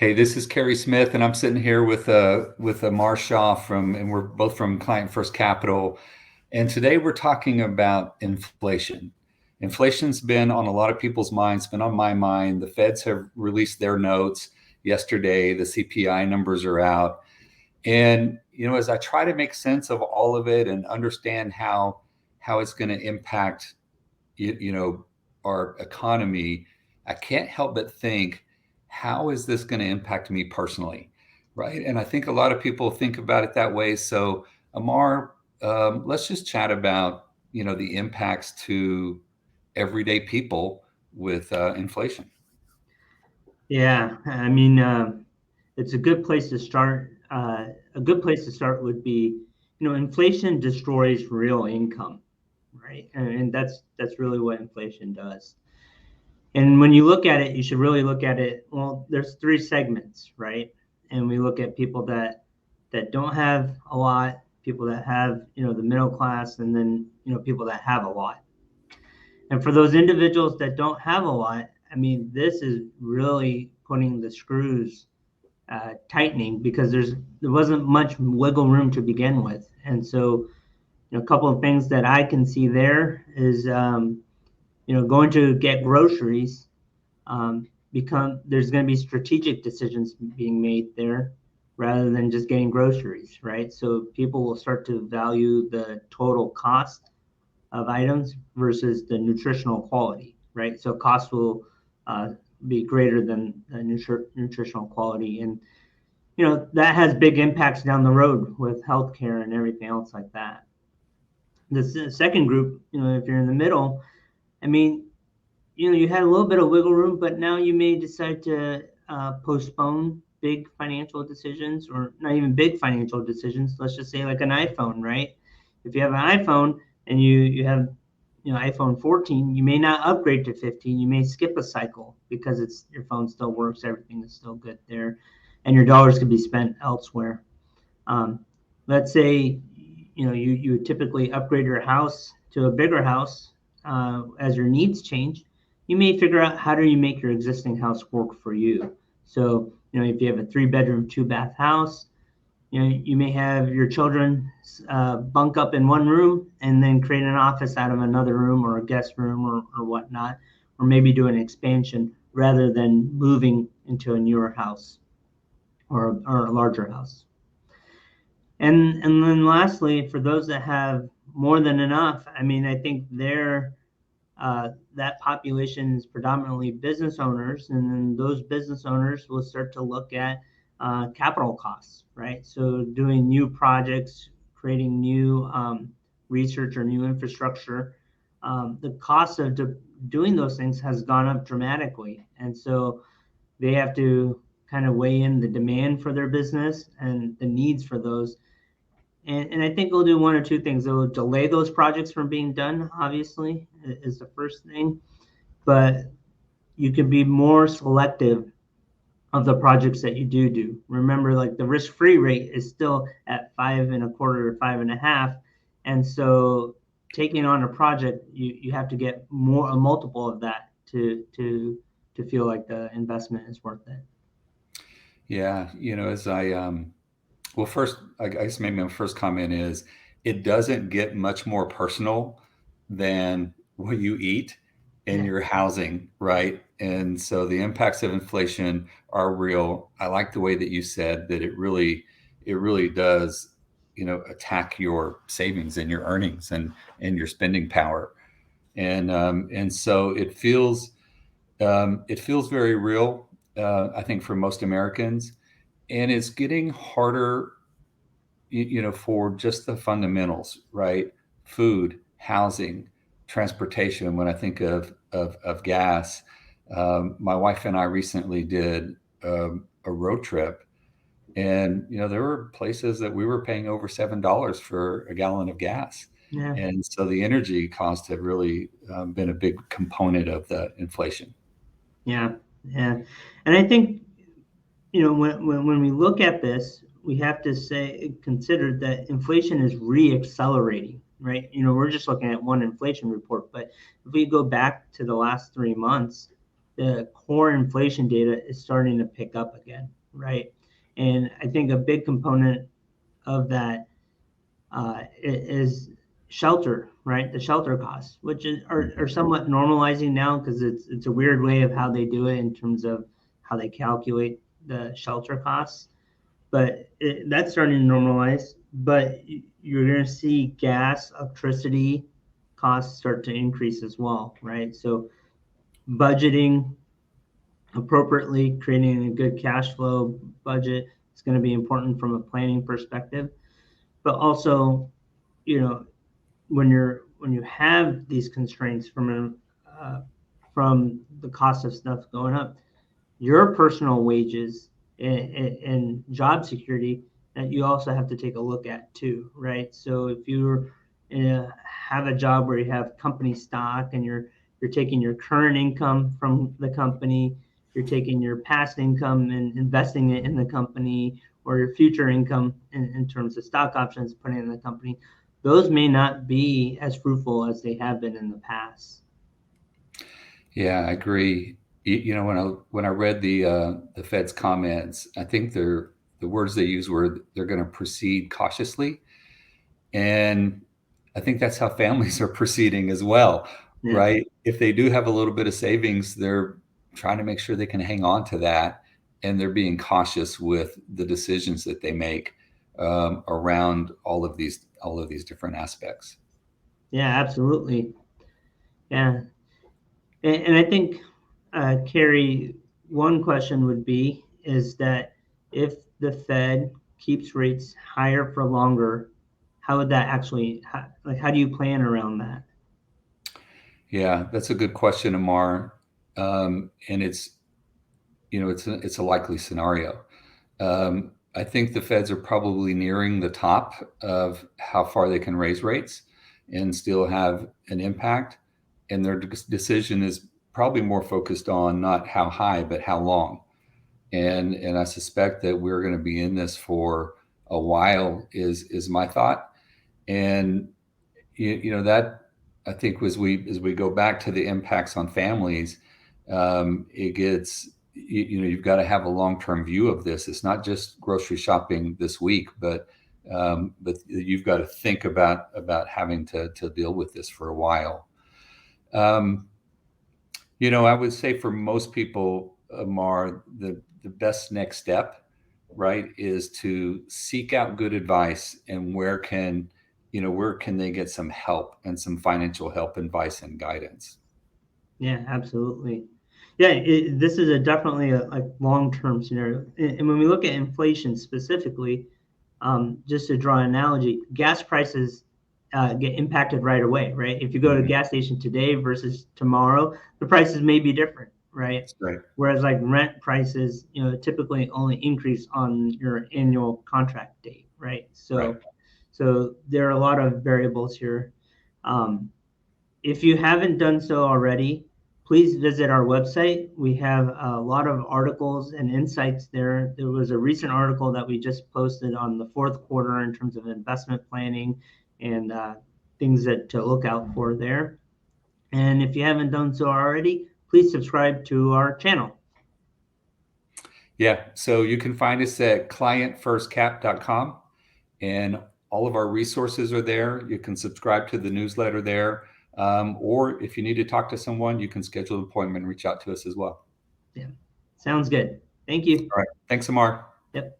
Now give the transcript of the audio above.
Hey, this is Cary Smith, and I'm sitting here with Amar Shah and we're both from Client First Capital. And today we're talking about inflation. Inflation's been on a lot of people's minds, been on my mind. The Feds have released their notes yesterday. The CPI numbers are out. And as I try to make sense of all of it and understand how it's going to impact you know our economy, I can't help but think, how is this going to impact me personally, right? And I think a lot of people think about it that way. So, Amar, let's just chat about the impacts to everyday people with inflation. Yeah, I mean, it's a good place to start. A good place to start would be, inflation destroys real income, right? And that's really what inflation does. And when you look at it, you should really look at it. Well, there's three segments, right? And we look at people that don't have a lot, people that have, the middle class, and then people that have a lot. And for those individuals that don't have a lot, I mean, this is really putting the screws tightening because there wasn't much wiggle room to begin with. And so, a couple of things that I can see there is, going to get groceries. There's going to be strategic decisions being made there rather than just getting groceries, right? So people will start to value the total cost of items versus the nutritional quality, right? So cost will be greater than the nutritional quality, and that has big impacts down the road with healthcare and everything else like that. The second group, if you're in the middle, I mean, you had a little bit of wiggle room, but now you may decide to postpone big financial decisions, or not even big financial decisions. Let's just say like an iPhone, right? If you have an iPhone and you have iPhone 14, you may not upgrade to 15. You may skip a cycle because it's your phone still works, everything is still good there, and your dollars could be spent elsewhere. Um, let's say you would typically upgrade your house to a bigger house as your needs change. You may figure out how do you make your existing house work for you. So if you have a 3 bedroom, 2 bath house, you may have your children bunk up in one room and then create an office out of another room or a guest room or whatnot, or maybe do an expansion rather than moving into a newer house or a larger house. And then lastly, for those that have more than enough, I mean, I think that population is predominantly business owners, and then those business owners will start to look at capital costs, right? So doing new projects, creating new research or new infrastructure, the cost of doing those things has gone up dramatically, and so they have to kind of weigh in the demand for their business and the needs for those. And I think they'll do one or two things. They'll delay those projects from being done, obviously, is the first thing. But you can be more selective of the projects that you do. Remember, like the risk-free rate is still at 5.25 or 5.5. And so taking on a project, you have to get a multiple of that to feel like the investment is worth it. Yeah, as well, first, I guess maybe my first comment is, it doesn't get much more personal than what you eat and Yeah. your housing, right? And so the impacts of inflation are real. I like the way that you said that it really does, attack your savings and your earnings and your spending power. And so it feels very real, I think, for most Americans, and it's getting harder, for just the fundamentals, right? Food, housing, transportation. When I think of gas, my wife and I recently did a road trip, and there were places that we were paying over $7 for a gallon of gas, Yeah. and so the energy costs have really been a big component of the inflation. Yeah. Yeah. And I think when we look at this, we have to consider that inflation is re-accelerating, right? We're just looking at one inflation report, but if we go back to the last 3 months, the core inflation data is starting to pick up again, right? And I think a big component of that is shelter, right? The shelter costs, which are somewhat normalizing now because it's a weird way of how they do it in terms of how they calculate the shelter costs. But that's starting to normalize. But you're going to see gas, electricity costs start to increase as well, right? So budgeting appropriately, creating a good cash flow budget is going to be important from a planning perspective. But also, you know, when you have these constraints from the cost of stuff going up, your personal wages and job security that you also have to take a look at too, right? So if you have a job where you have company stock and you're taking your current income from the company, you're taking your past income and investing it in the company, or your future income in terms of stock options, putting it in the company, those may not be as fruitful as they have been in the past. Yeah, I agree. When I read the Fed's comments, I think the words they used were they're going to proceed cautiously, and I think that's how families are proceeding as well, Yeah. right? If they do have a little bit of savings, they're trying to make sure they can hang on to that, and they're being cautious with the decisions that they make around all of these different aspects. Yeah, absolutely. Yeah. And I think, Cary, one question would be is that if the Fed keeps rates higher for longer, how would that actually, how do you plan around that? Yeah, that's a good question, Amar. And it's a likely scenario. I think the Feds are probably nearing the top of how far they can raise rates and still have an impact. And their decision is probably more focused on not how high, but how long. And I suspect that we're going to be in this for a while. Is my thought. And that I think as we go back to the impacts on families, it gets you've got to have a long term view of this. It's not just grocery shopping this week, but you've got to think about having to deal with this for a while. Um, I would say for most people, Amar, the best next step, right, is to seek out good advice and where can they get some help and some financial help, advice, and guidance. Yeah, absolutely. Yeah, this is definitely a long-term scenario. And when we look at inflation specifically, just to draw an analogy, gas prices get impacted right away, right? If you go to a Mhm. gas station today versus tomorrow, the prices may be different, right? That's right. Whereas like rent prices, typically only increase on your annual contract date, right? Right. So there are a lot of variables here. Um, if you haven't done so already, please visit our website. We have a lot of articles and insights there. There was a recent article that we just posted on the fourth quarter in terms of investment planning and things to look out for there. And if you haven't done so already, please subscribe to our channel. Yeah. So you can find us at clientfirstcap.com, and all of our resources are there. You can subscribe to the newsletter there. Or if you need to talk to someone, you can schedule an appointment and reach out to us as well. Yeah, sounds good. Thank you. All right. Thanks, Amar. Yep.